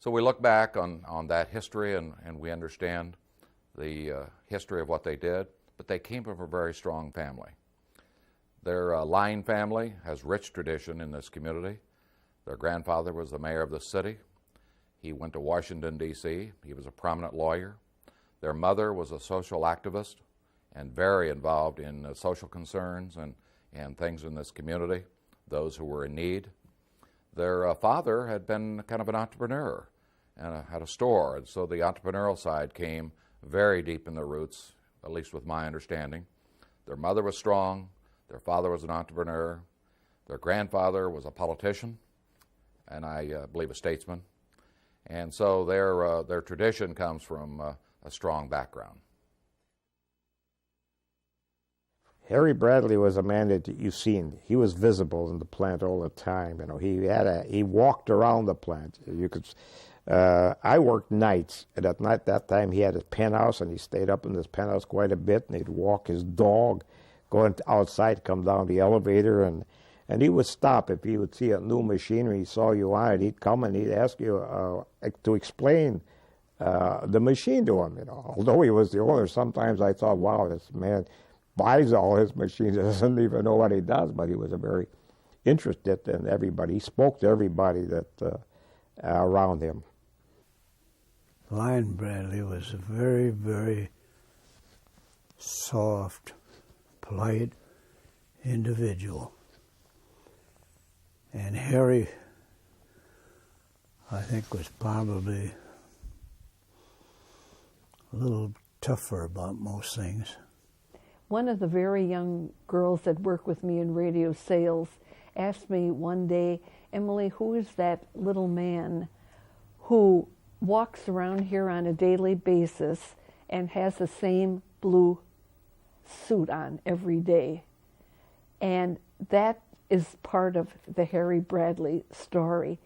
So we look back on that history and we understand the history of what they did, but they came from a very strong family. Their Lynde family has rich tradition in this community. Their grandfather was the mayor of the city. He went to Washington, D.C. He was a prominent lawyer. Their mother was a social activist and very involved in social concerns and things in this community, those who were in need. Their father had been kind of an entrepreneur and had a store, and so the entrepreneurial side came very deep in their roots, at least with my understanding. Their mother was strong. Their father was an entrepreneur. Their grandfather was a politician, and I believe a statesman. And so their tradition comes from a strong background. Harry Bradley was a man that you've seen. He was visible in the plant all the time. You know, he walked around the plant. You could. I worked nights, and at night that time he had his penthouse, and he stayed up in his penthouse quite a bit. And he'd walk his dog, go outside, come down the elevator, and he would stop if he would see a new machinery. He saw you on it. He'd come and he'd ask you to explain the machine to him. You know, although he was the owner, sometimes I thought, wow, this man buys all his machines, doesn't even know what he does, but he was a very interested in everybody. He spoke to everybody that around him. Lynde Bradley was a very, very soft, polite individual. And Harry, I think, was probably a little tougher about most things. One of the very young girls that worked with me in radio sales asked me one day, Emily, who is that little man who walks around here on a daily basis and has the same blue suit on every day? And that is part of the Harry Bradley story.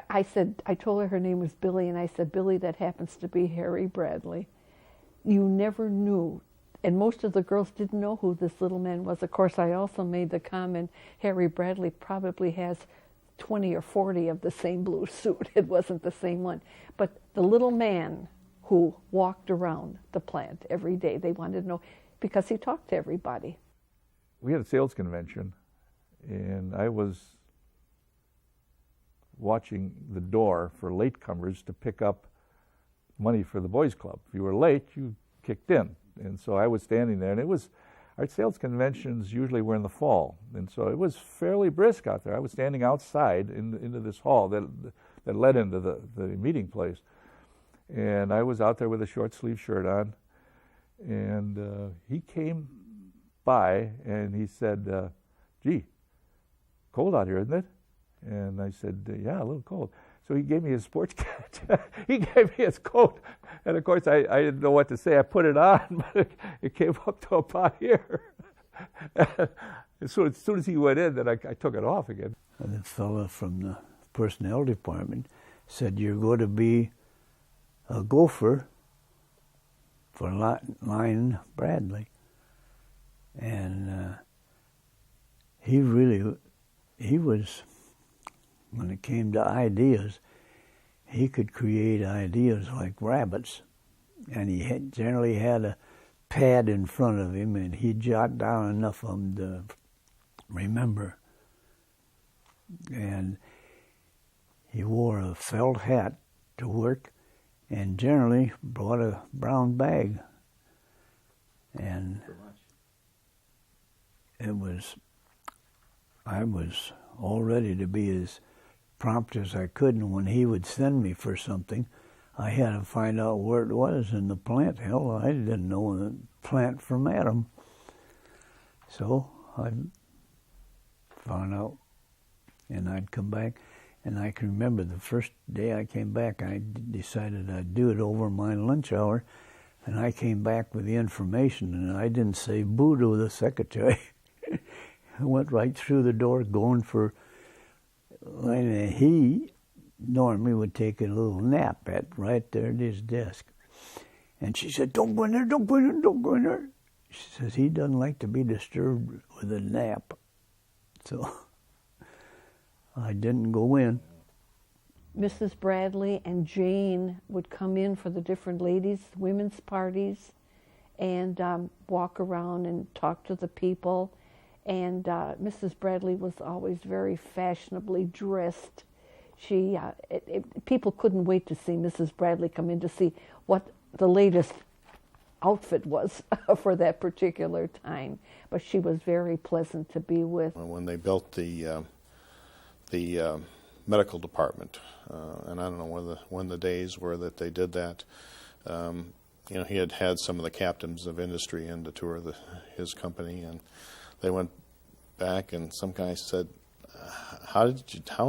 I told her name was Billy, and I said, Billy, that happens to be Harry Bradley. You never knew. And most of the girls didn't know who this little man was. Of course, I also made the comment, Harry Bradley probably has 20 or 40 of the same blue suit. It wasn't the same one. But the little man who walked around the plant every day, they wanted to know, because he talked to everybody. We had a sales convention, and I was watching the door for latecomers to pick up money for the boys club. If you were late, you kicked in. And so I was standing there, and it was, our sales conventions usually were in the fall, and so it was fairly brisk out there. I was standing outside into this hall that led into the meeting place, and I was out there with a short sleeve shirt on, and he came by and he said, gee, cold out here, isn't it? And I said, yeah, a little cold. So he gave me his sports coat. He gave me his coat. And of course, I didn't know what to say. I put it on, but it came up to about here. As soon as he went in, then I took it off again. And the fellow from the personnel department said, you're going to be a gopher for Lynde Bradley. And he was, when it came to ideas, he could create ideas like rabbits. And he generally had a pad in front of him, and he'd jot down enough of them to remember. And he wore a felt hat to work, and generally brought a brown bag. And I was all ready to be as prompt as I could, and when he would send me for something, I had to find out where it was in the plant. Hell, I didn't know the plant from Adam. So I found out, and I'd come back, and I can remember the first day I came back, I decided I'd do it over my lunch hour, and I came back with the information, and I didn't say boo to the secretary. I went right through the door going for, and he normally would take a little nap right there at his desk. And she said, don't go in there, don't go in there, don't go in there. She says, he doesn't like to be disturbed with a nap. So I didn't go in. Mrs. Bradley and Jane would come in for the different women's parties, and walk around and talk to the people. And Mrs. Bradley was always very fashionably dressed. People couldn't wait to see Mrs. Bradley come in to see what the latest outfit was for that particular time. But she was very pleasant to be with. When they built the medical department, and I don't know when the days were that they did that. You know, he had some of the captains of industry in to tour his company, and they went back, and some guy said, how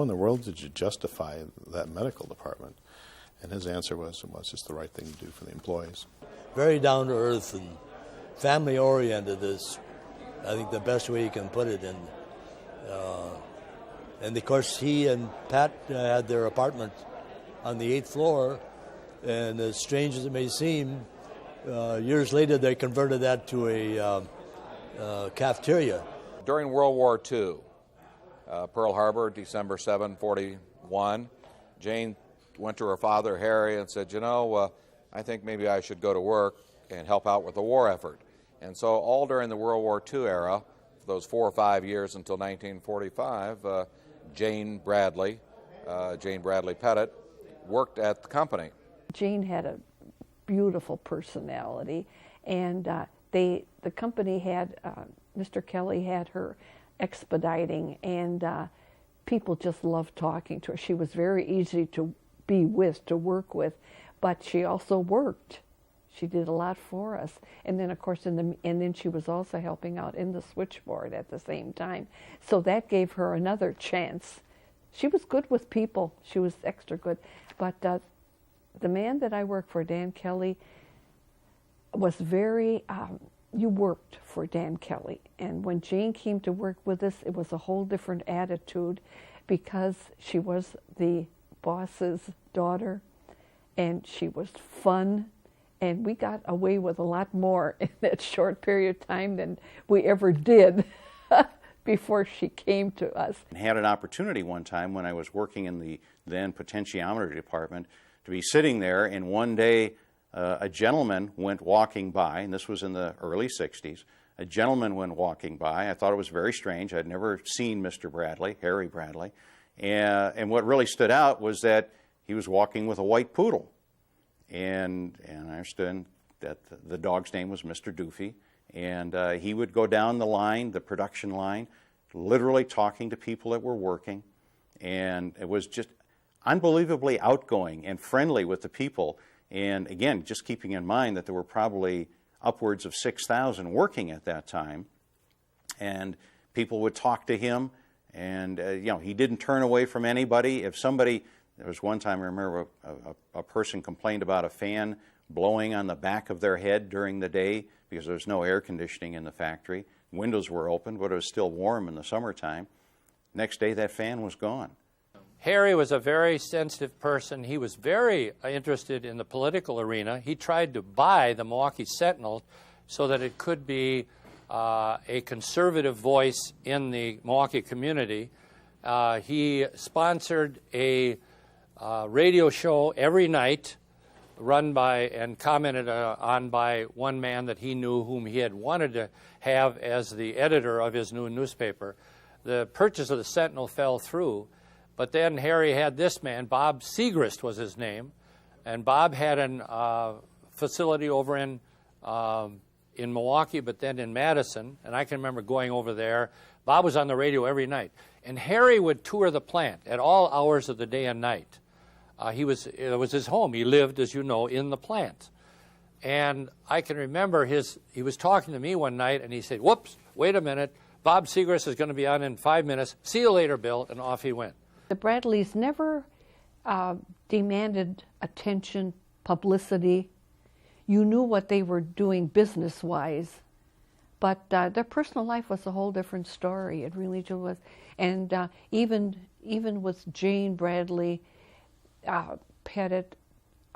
in the world did you justify that medical department? And his answer was, it was just the right thing to do for the employees. Very down to earth and family oriented is, I think, the best way you can put it. And of course, he and Pat had their apartment on the 8th floor, and as strange as it may seem, years later they converted that to a cafeteria. During World War II, Pearl Harbor, December 7, 41, Jane went to her father, Harry, and said, you know, I think maybe I should go to work and help out with the war effort. And so all during the World War II era, for those 4 or 5 years until 1945, Jane Bradley Pettit, worked at the company. Jane had a beautiful personality, and the company had, Mr. Kelly had her expediting, and people just loved talking to her. She was very easy to be with, to work with, but she also worked. She did a lot for us, and then of course and then she was also helping out in the switchboard at the same time. So that gave her another chance. She was good with people. She was extra good, but the man that I worked for, Dan Kelly, was very. You worked for Dan Kelly, and when Jane came to work with us, it was a whole different attitude, because she was the boss's daughter, and she was fun. And we got away with a lot more in that short period of time than we ever did before she came to us. I had an opportunity one time when I was working in the then potentiometer department to be sitting there, and one day a gentleman went walking by, and this was in the early 60s. A gentleman went walking by. I thought it was very strange. I'd never seen Mr. Bradley, Harry Bradley. And what really stood out was that he was walking with a white poodle. And I understood that the dog's name was Mr. Doofy, and he would go down the line, the production line, literally talking to people that were working, and it was just unbelievably outgoing and friendly with the people. And again, just keeping in mind that there were probably upwards of 6,000 working at that time, and people would talk to him, and you know, he didn't turn away from anybody. If somebody, there was one time I remember a person complained about a fan blowing on the back of their head during the day because there was no air conditioning in the factory. Windows were open, but it was still warm in the summertime. Next day, that fan was gone. Harry was a very sensitive person. He was very interested in the political arena. He tried to buy the Milwaukee Sentinel so that it could be a conservative voice in the Milwaukee community. He sponsored a radio show every night run by and commented on by one man that he knew, whom he had wanted to have as the editor of his new newspaper. The purchase of the Sentinel fell through, but then Harry had this man, Bob Segrist was his name, and Bob had a facility over in Milwaukee, but then in Madison, and I can remember going over there. Bob was on the radio every night, and Harry would tour the plant at all hours of the day and night. It was his home. He lived, as you know, in the plant. And I can remember he was talking to me one night, and he said, whoops, wait a minute, Bob Segrist is going to be on in 5 minutes. See you later, Bill, and off he went. The Bradleys never demanded attention, publicity. You knew what they were doing business-wise, but their personal life was a whole different story. It really was. And even with Jane Bradley Pettit,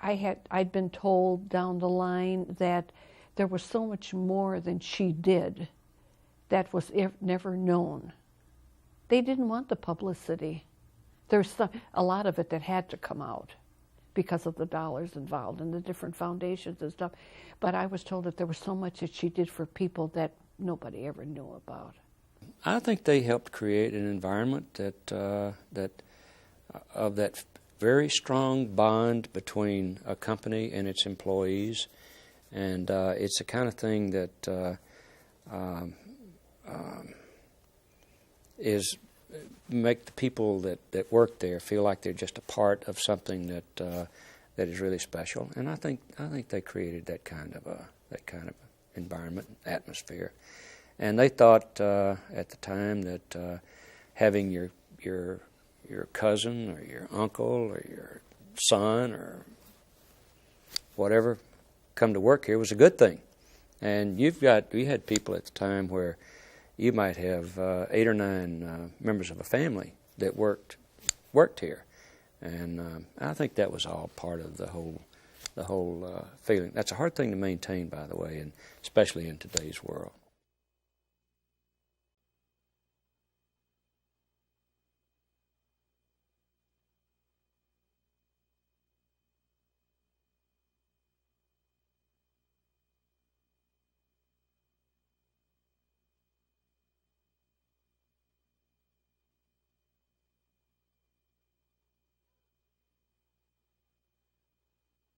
I'd been told down the line that there was so much more than she did that was never known. They didn't want the publicity. there's a lot of it that had to come out because of the dollars involved and the different foundations and stuff. But I was told that there was so much that she did for people that nobody ever knew about. I think they helped create an environment that of that very strong bond between a company and its employees, and it's the kind of thing that make the people that work there feel like they're just a part of something that is really special. And I think they created that kind of environment, atmosphere. And they thought at the time that having your cousin or your uncle or your son or whatever come to work here was a good thing. And we had people at the time where you might have 8 or 9 members of a family that worked here, and I think that was all part of the whole feeling. That's a hard thing to maintain, by the way, and especially in today's world.